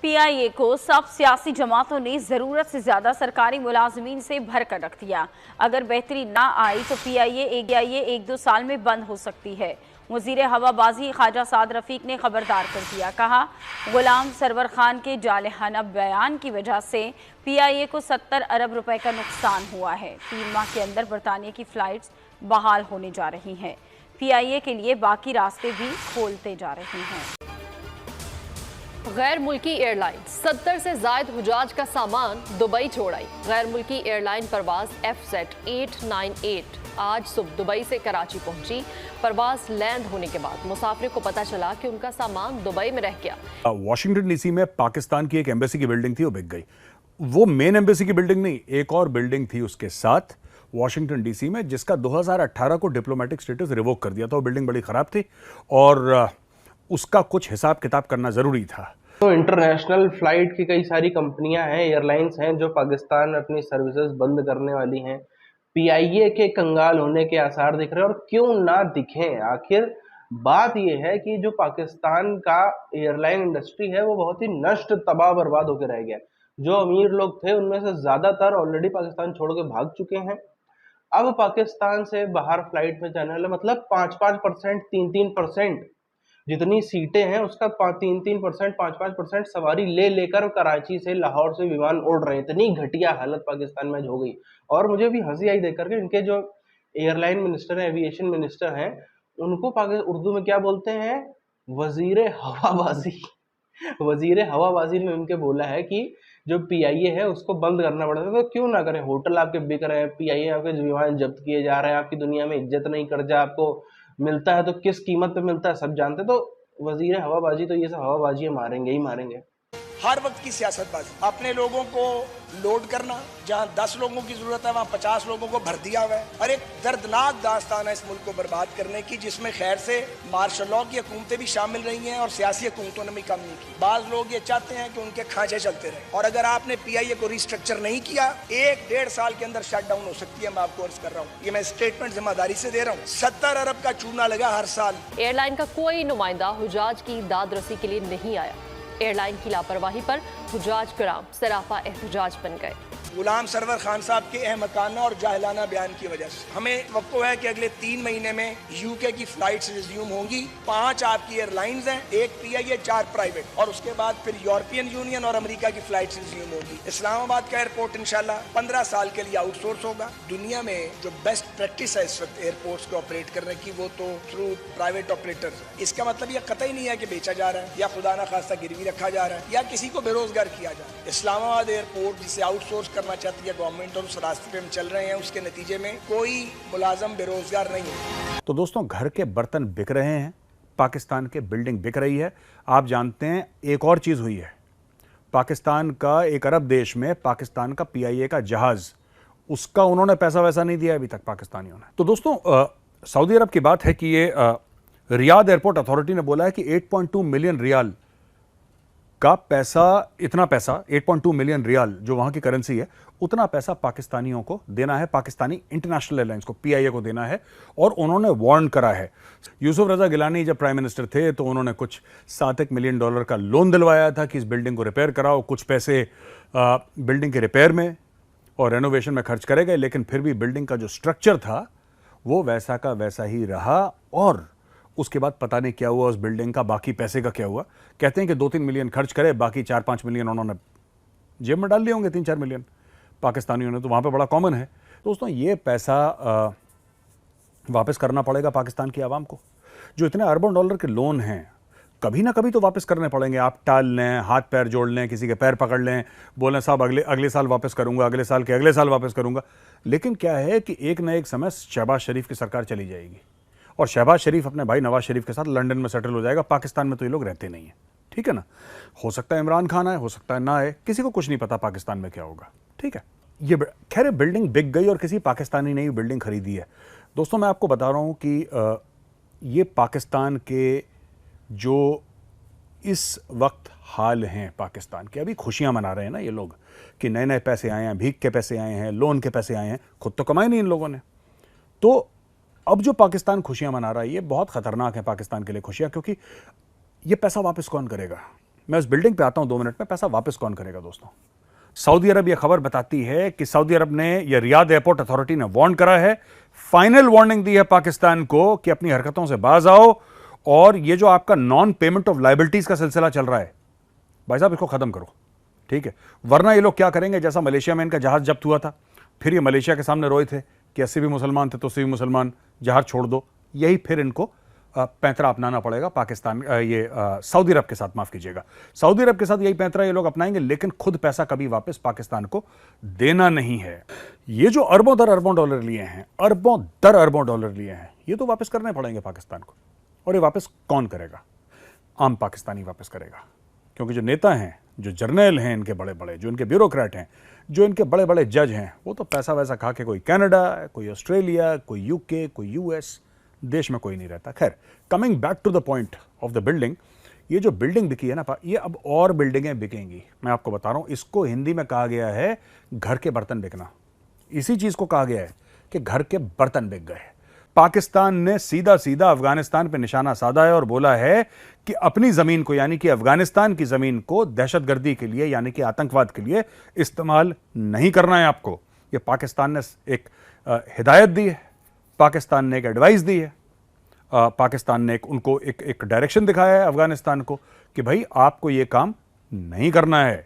PIA को सब सियासी जमातों ने जरूरत से ज्यादा सरकारी मुलाजमीन से भर कर रख दिया। अगर बेहतरी ना आई तो पीआईए एक दो साल में बंद हो सकती है। वजीर हवाबाजी ख्वाजा साद रफीक ने खबरदार कर दिया। कहा, गुलाम सरवर खान के जालिहाना बयान की वजह से पीआईए को 70 अरब रुपए का नुकसान हुआ है। 3 माह के अंदर बरतानिया की फ्लाइट्स बहाल होने जा रही हैं। पीआईए के लिए बाकी रास्ते भी खोलते जा रहे हैं। गैर मुल्की एयरलाइन 70 से ज्यादा हुजाज का सामान दुबई छोड़ आई। गैर मुल्की एयरलाइन परवाज FZ898 आज सुबह दुबई से कराची पहुंची। परवाज लैंड होने के बाद मुसाफिर को पता चला कि उनका सामान दुबई में रह गया। वॉशिंगटन डीसी में पाकिस्तान की एक एम्बेसी की बिल्डिंग थी, वो बिक गई। वो मेन एम्बेसी की बिल्डिंग नहीं, एक और बिल्डिंग थी उसके साथ वॉशिंगटन डीसी में, जिसका 2018 को डिप्लोमेटिक स्टेटस रिवोक कर दिया था। वो बिल्डिंग बड़ी खराब थी और उसका कुछ हिसाब किताब करना जरूरी था। तो इंटरनेशनल फ्लाइट की कई सारी कंपनियां हैं, एयरलाइंस हैं जो पाकिस्तान में अपनी सर्विसेज बंद करने वाली हैं। पीआईए के कंगाल होने के आसार दिख रहे हैं, और क्यों ना दिखें। आखिर बात यह है कि जो पाकिस्तान का एयरलाइन इंडस्ट्री है वो बहुत ही नष्ट तबाह बर्बाद होकर रह गया। जो अमीर लोग थे उनमें से ज्यादातर ऑलरेडी पाकिस्तान छोड़ के भाग चुके हैं। अब पाकिस्तान से बाहर फ्लाइट में जाने वाले मतलब 5-5%, 3-3% जितनी सीटें हैं उसका 3-3%, 5-5% सवारी ले लेकर कराची से, लाहौर से विमान उड़ रहे हैं। इतनी घटिया हालत पाकिस्तान में हो गई। और मुझे भी हंसी आई देखकर के इनके जो एयरलाइन मिनिस्टर हैं, एविएशन मिनिस्टर हैं, उनको उर्दू में क्या बोलते हैं, वजीर हवाबाजी। वजीर हवाबाजी ने उनके बोला है कि जो पीआईए है उसको बंद करना पड़ता है, तो क्यों ना करें। होटल आपके बिक रहे हैं, पीआईए आपके विमान जब्त किए जा रहे हैं, आपकी दुनिया में इज्जत नहीं, कर्जा आपको मिलता है तो किस कीमत पे मिलता है सब जानते। तो वजीर हवाबाजी तो ये सब हवाबाजी मारेंगे ही मारेंगे। हर वक्त की सियासतबाजी, अपने लोगों को लोड करना, जहां 10 लोगों की जरूरत है वहां 50 लोगों को भर दिया हुआ है। और एक दर्दनाक दास्तान है इस मुल्क को बर्बाद करने की, जिसमें खैर से मार्शल लॉ की हुकूमतें भी शामिल रही हैं और सियासी हुकूमतों ने भी कम नहीं की। बाज लोग ये चाहते हैं कि उनके खांचे चलते रहे, और अगर आपने पीआईए को रिस्ट्रक्चर नहीं किया 1-1.5 साल के अंदर शट डाउन हो सकती है। मैं आपको अर्ज कर रहा हूँ, ये मैं स्टेटमेंट जिम्मेदारी से दे रहा हूँ। 70 अरब का चूना लगा हर साल। एयरलाइन का कोई नुमाइंदा हुजाज की दाद रसी के लिए नहीं आया। एयरलाइन की लापरवाही पर हुजाज कराम सराफा एहतजाज बन गए। गुलाम सरवर खान साहब के अहमकाना और जाहिलाना बयान की वजह से हमें वक्को है कि अगले 3 महीने में यूके की फ्लाइट्स रिज्यूम होंगी। 5 आपकी एयरलाइंस हैं, 1 पीआईए, 4 प्राइवेट, और उसके बाद फिर यूरोपियन यूनियन और अमेरिका की फ्लाइट्स रिज्यूम होगी। इस्लामाबाद का एयरपोर्ट इंशाल्लाह 15 साल के लिए आउटसोर्स होगा। दुनिया में जो बेस्ट प्रैक्टिस है इस वक्त एयरपोर्ट्स को ऑपरेट करने की, वो तो थ्रू प्राइवेट ऑपरेटर्स। इसका मतलब यह कतई नहीं है कि बेचा जा रहा है या खुदा ना खास्ता गिरवी रखा जा रहा है या किसी को बेरोजगार किया जा रहा है। इस्लामाबाद एयरपोर्ट जिसे आउटसोर्स करना चाहती है गवर्नमेंट और उस रास्ते पे हम चल रहे हैं, उसके नतीजे में कोई मुलाजम बेरोजगार नहीं है। तो दोस्तों, घर के बर्तन बिक रहे हैं, पाकिस्तान के बिल्डिंग बिक रही है। आप जानते हैं एक और चीज हुई है, पाकिस्तान का एक अरब देश में पाकिस्तान का पीआईए का जहाज, उसका उन्होंने पैसा वैसा नहीं दिया अभी तक पाकिस्तानियों ने। तो दोस्तों, सऊदी अरब की बात है कि ये रियाद एयरपोर्ट अथॉरिटी ने बोला है कि 8.2 मिलियन रियाल का पैसा, इतना पैसा 8.2 मिलियन रियाल जो वहां की करेंसी है, उतना पैसा पाकिस्तानियों को देना है, पाकिस्तानी इंटरनेशनल एयरलाइंस को, पीआईए को देना है। और उन्होंने वार्न करा है। यूसुफ रजा गिलानी जब प्राइम मिनिस्टर थे तो उन्होंने कुछ $7 मिलियन का लोन दिलवाया था कि इस बिल्डिंग को रिपेयर कराओ। कुछ पैसे बिल्डिंग के रिपेयर में और रेनोवेशन में खर्च करे गए, लेकिन फिर भी बिल्डिंग का जो स्ट्रक्चर था वो वैसा का वैसा ही रहा। और उसके बाद पता नहीं क्या हुआ उस बिल्डिंग का, बाकी पैसे का क्या हुआ। कहते हैं कि 2-3 मिलियन खर्च करे, बाकी 4-5 मिलियन उन्होंने जेब में डाल लिए होंगे। 3-4 मिलियन पाकिस्तानियों ने, तो वहाँ पे बड़ा कॉमन है। दोस्तों, ये पैसा वापस करना पड़ेगा पाकिस्तान की आवाम को। जो इतने अरबों डॉलर के लोन हैं, कभी ना कभी तो वापस करने पड़ेंगे। आप टाल लें, हाथ पैर जोड़ लें, किसी के पैर पकड़ लें, बोलें साहब अगले साल वापस करूंगा, अगले साल के अगले साल वापस करूंगा। लेकिन क्या है कि एक न एक समय शहबाज शरीफ की सरकार चली जाएगी और शहबाज शरीफ अपने भाई नवाज शरीफ के साथ लंदन में सेटल हो जाएगा। पाकिस्तान में तो ये लोग रहते नहीं है, ठीक है ना। हो सकता है इमरान खान आए, हो सकता है ना आए, किसी को कुछ नहीं पता पाकिस्तान में क्या होगा, ठीक है। ये खैर बिल्डिंग बिक गई और किसी पाकिस्तानी ने बिल्डिंग खरीदी है। दोस्तों, मैं आपको बता रहा हूं कि ये पाकिस्तान के जो इस वक्त हाल हैं पाकिस्तान के, अभी खुशियां मना रहे हैं ना ये लोग कि नए नए पैसे आए हैं, भीख के पैसे आए हैं, लोन के पैसे आए हैं, खुद तो कमाए नहीं इन लोगों ने। तो अब जो पाकिस्तान खुशियां मना रहा है, ये बहुत खतरनाक है पाकिस्तान के लिए खुशियां, क्योंकि ये पैसा वापस कौन करेगा। मैं उस बिल्डिंग पे आता हूं 2 मिनट में, पैसा वापस कौन करेगा दोस्तों? सऊदी अरब, यह खबर बताती है कि सऊदी अरब ने, यह रियाद एयरपोर्ट अथॉरिटी ने वार्न करा है, फाइनल वार्निंग दी है पाकिस्तान को कि अपनी हरकतों से बाज आओ, और ये जो आपका नॉन पेमेंट ऑफ लाइबिलिटीज का सिलसिला चल रहा है, भाई साहब इसको खत्म करो, ठीक है? वरना ये लोग क्या करेंगे, जैसा मलेशिया में इनका जहाज जब्त हुआ था, फिर ये मलेशिया के सामने रोए थे कि 80 भी मुसलमान थे तो 80 भी मुसलमान, जहाज छोड़ दो। यही फिर इनको पैंतरा अपनाना पड़ेगा पाकिस्तान, सऊदी अरब के साथ, माफ कीजिएगा, सऊदी अरब के साथ यही पैंतरा ये लोग अपनाएंगे, लेकिन खुद पैसा कभी वापस पाकिस्तान को देना नहीं है। ये जो अरबों दर अरबों डॉलर लिए हैं, अरबों दर अरबों डॉलर लिए हैं, ये तो वापस करने पड़ेंगे पाकिस्तान को। और ये वापस कौन करेगा? आम पाकिस्तानी वापस करेगा, क्योंकि जो नेता हैं, जो जर्नल हैं इनके बड़े बड़े, जो इनके ब्यूरोक्रेट हैं, जो इनके बड़े बड़े जज हैं, वो तो पैसा वैसा खा के कोई कनाडा, कोई ऑस्ट्रेलिया, कोई यूके, कोई यूएस, देश में कोई नहीं रहता। खैर, coming back to the point of the building, ये जो बिल्डिंग बिकी है ना, ये अब और बिल्डिंगें बिकेंगी। मैं आपको बता रहा हूं, इसको हिंदी में कहा गया है घर के बर्तन बिकना। इसी चीज को कहा गया है कि घर के बर्तन बिक गए। पाकिस्तान ने सीधा सीधा अफगानिस्तान पे निशाना साधा है और बोला है कि अपनी जमीन को, यानी कि अफगानिस्तान की जमीन को दहशतगर्दी के लिए, यानी कि आतंकवाद के लिए इस्तेमाल नहीं करना है आपको। ये पाकिस्तान ने एक हिदायत दी है, पाकिस्तान ने एक एडवाइस दी है, पाकिस्तान ने उनको एक डायरेक्शन दिखाया है अफगानिस्तान को कि भाई आपको ये काम नहीं करना है।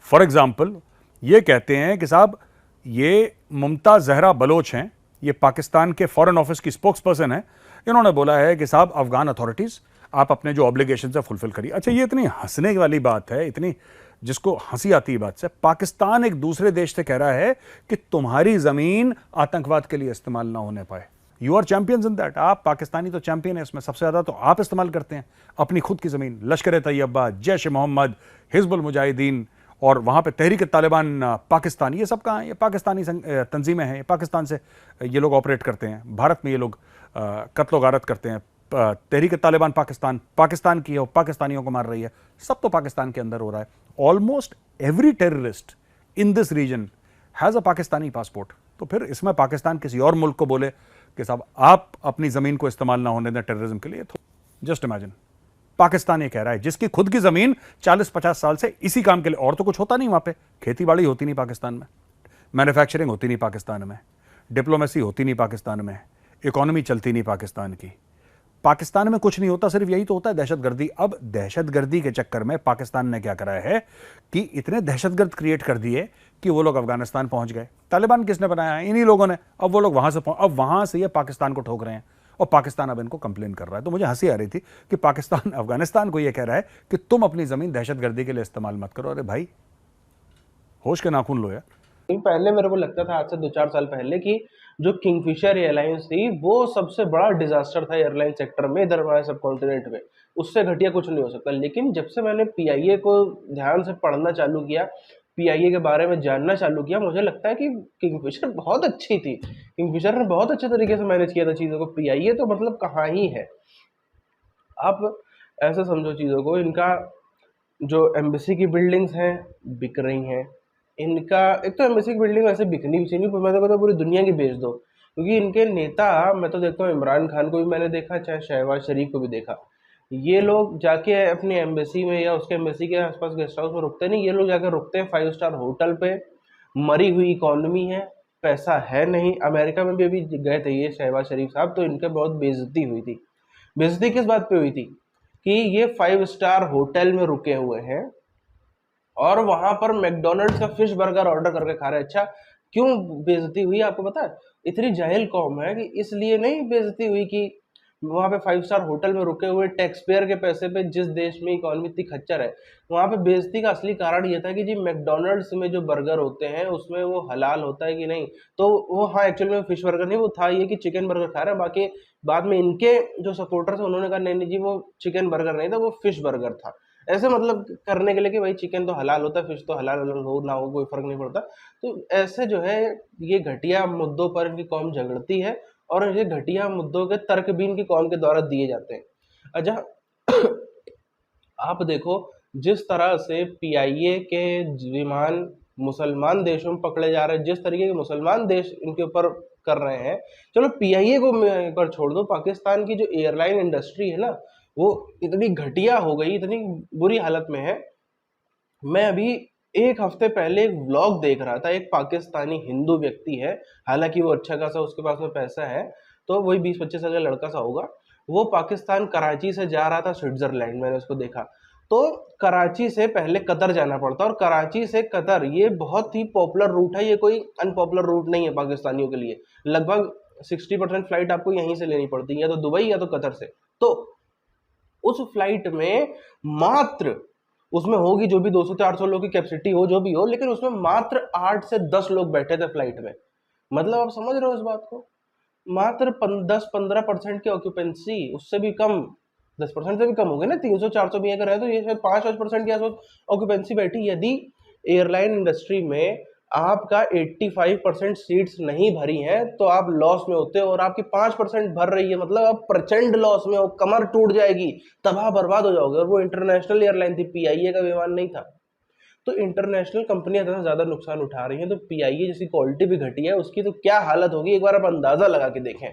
फॉर एग्जाम्पल, ये कहते हैं कि साहब, ये मुमताज जहरा बलोच हैं, ये पाकिस्तान के फॉरेन ऑफिस की स्पोक्स पर्सन है, इन्होंने बोला है कि साहब अफगान अथॉरिटीज, आप अपने जो ऑब्लिगेशन है फुलफिल करिए। अच्छा, ये इतनी हंसने वाली बात है, इतनी जिसको हंसी आती है बात से, पाकिस्तान एक दूसरे देश से कह रहा है कि तुम्हारी जमीन आतंकवाद के लिए इस्तेमाल ना होने पाए। You are champions in that. आप पाकिस्तानी तो चैंपियन है इसमें, सबसे ज्यादा तो आप इस्तेमाल करते हैं अपनी खुद की जमीन। लश्कर तैयबा, जैश मोहम्मद, हिजबुल मुजाहिदीन और वहां पे तहरीक तालिबान पाकिस्तान, ये सब कहाँ है? ये पाकिस्तानी तंजीमें हैं, पाकिस्तान से ये लोग ऑपरेट करते हैं। भारत में ये लोग कत्लो गारत करते हैं। तहरीक तालिबान पाकिस्तान की है, पाकिस्तानियों को मार रही है। सब तो पाकिस्तान के अंदर हो रहा है। Almost every terrorist in this region has a Pakistani passport. तो फिर इसमें पाकिस्तान किसी और मुल्क को बोले कि साहब आप अपनी जमीन को इस्तेमाल ना होने दें टेररिज्म के लिए, तो जस्ट इमेजिन, पाकिस्तान ये कह रहा है जिसकी खुद की जमीन 40-50 साल से इसी काम के लिए, और तो कुछ होता नहीं वहां पे, खेती बाड़ी होती नहीं पाकिस्तान में, मैन्युफैक्चरिंग होती नहीं पाकिस्तान में, डिप्लोमेसी होती नहीं पाकिस्तान में, इकोनॉमी चलती नहीं पाकिस्तान की। पाकिस्तान में कुछ नहीं होता, सिर्फ यही तो होता है दहशतगर्दी। अब दहशतगर्दी के चक्कर में पाकिस्तान ने क्या करा है कि इतने दहशतगर्द क्रिएट कर दिए कि वो लोग अफगानिस्तान पहुंच गए। तालिबान किसने बनाया है? इन्हीं लोगों ने। अब वो लोग वहां से ये पाकिस्तान को ठोक रहे हैं और पाकिस्तान अब इनको कंप्लेन कर रहा है। तो मुझे हंसी आ रही थी कि पाकिस्तान अफगानिस्तान को यह कह रहा है कि तुम अपनी जमीन दहशतगर्दी के लिए इस्तेमाल मत करो। अरे भाई, होश के नाखून लो यार। पहले मेरे को लगता था, आज से 2-4 साल पहले, कि जो किंगफिशर एयरलाइंस थी वो सबसे बड़ा डिजास्टर था एयरलाइन सेक्टर में इधर हमारे सब कॉन्टिनेंट में, उससे घटिया कुछ नहीं हो सकता। लेकिन जब से मैंने पीआईए को ध्यान से पढ़ना चालू किया, पीआईए के बारे में जानना चालू किया, मुझे लगता है कि किंगफिशर बहुत अच्छी थी। किंगफिशर ने बहुत अच्छे तरीके से मैनेज किया था चीज़ों को। पीआईए तो मतलब कहाँ ही है। आप ऐसा समझो चीज़ों को, इनका जो एम्बेसी की बिल्डिंग्स हैं बिक रही हैं। इनका एक तो एम्बेसी की बिल्डिंग वैसे बिकनी भी चाहिए, मैं तो कहता हूँ पूरी दुनिया की बेच दो, क्योंकि इनके नेता, मैं तो देखता हूँ इमरान खान को भी मैंने देखा, चाहे शहबाज शरीफ को भी देखा, ये लोग जाके अपनी एम्बेसी में या उसके एम्बेसी के आसपास गेस्ट हाउस में रुकते नहीं, ये लोग जाके रुकते हैं 5 स्टार होटल पे। मरी हुई इकोनॉमी है, पैसा है नहीं। अमेरिका में भी अभी गए थे ये शहबाज शरीफ साहब, तो इनके बहुत बेइज्जती हुई थी। बेइज्जती किस बात पे हुई थी कि ये 5 स्टार होटल में रुके हुए हैं और वहां पर मैकडोनल्ड्स का फिश बर्गर ऑर्डर करके खा रहे हैं। अच्छा, क्यों बेइज्जती हुई आपको पता है? इतनी जाहिल कौम है कि इसलिए नहीं बेइज्जती हुई कि वहां पे 5 स्टार होटल में रुके हुए टैक्स पेयर के पैसे पे, जिस देश में इकोनॉमी इतनी खच्चर है, वहां पे बेइज्जती का असली कारण ये था कि जी मैकडोनल्ड्स में जो बर्गर होते हैं उसमें वो हलाल होता है कि नहीं। तो वो, हाँ, एक्चुअल में फिश बर्गर नहीं, वो था ये कि चिकन बर्गर खा रहे हैं। बाकी बाद में इनके जो सपोर्टर्स हैं उन्होंने कहा नहीं नहीं जी, वो चिकन बर्गर नहीं था, वो फिश बर्गर था। ऐसे मतलब करने के लिए कि भाई चिकन तो हलाल होता है, फिश तो हलाल हो ना हो कोई फर्क नहीं पड़ता। तो ऐसे जो है ये घटिया मुद्दों पर इनकी कौम झगड़ती है और ये घटिया मुद्दों के तर्क भी इनकी कौम के द्वारा दिए जाते हैं। अच्छा, आप देखो जिस तरह से पीआईए के विमान मुसलमान देशों में पकड़े जा रहे हैं, जिस तरीके के मुसलमान देश इनके ऊपर कर रहे हैं। चलो पीआईए को मैं एक बार छोड़ दो, पाकिस्तान की जो एयरलाइन इंडस्ट्री है ना, वो इतनी घटिया हो गई, इतनी बुरी हालत में है। मैं अभी एक हफ्ते पहले एक व्लॉग देख रहा था, एक पाकिस्तानी हिंदू व्यक्ति है, हालांकि वो अच्छा खासा उसके पास में पैसा है, तो वही 20-25 साल का लड़का सा होगा। वो पाकिस्तान कराची से जा रहा था स्विट्जरलैंड, मैंने उसको देखा। तो कराची से पहले कतर जाना पड़ता, और कराची से कतर ये बहुत ही पॉपुलर रूट है, ये कोई अनपॉपुलर रूट नहीं है पाकिस्तानियों के लिए। लगभग 60% फ्लाइट आपको यहीं से लेनी पड़ती है, या तो दुबई या तो कतर से। तो उस फ्लाइट में मात्र, उसमें होगी जो भी 200-400 लोग की कैपेसिटी हो, जो भी हो, लेकिन उसमें मात्र 8 से 10 लोग बैठे थे फ्लाइट में। मतलब आप समझ रहे हो इस बात को, मात्र 10-15% की ऑक्यूपेंसी, उससे भी कम, 10% से भी कम हो गए ना, 300-400 भी अगर है तो ये शायद 5% के आसपास ऑक्यूपेंसी बैठी। यदि एयरलाइन इंडस्ट्री में आपका 85% सीट्स नहीं भरी हैं तो आप लॉस में होते हो, और आपकी 5% भर रही है, मतलब आप प्रचंड लॉस में हो, कमर टूट जाएगी, तबाह बर्बाद हो जाओगे। और वो इंटरनेशनल एयरलाइन थी, पीआईए का विमान नहीं था। तो इंटरनेशनल कंपनियां इतना ज्यादा नुकसान उठा रही हैं, तो पीआईए जैसी क्वालिटी भी घटी है उसकी तो क्या हालत होगी, एक बार आप अंदाजा लगा के देखें।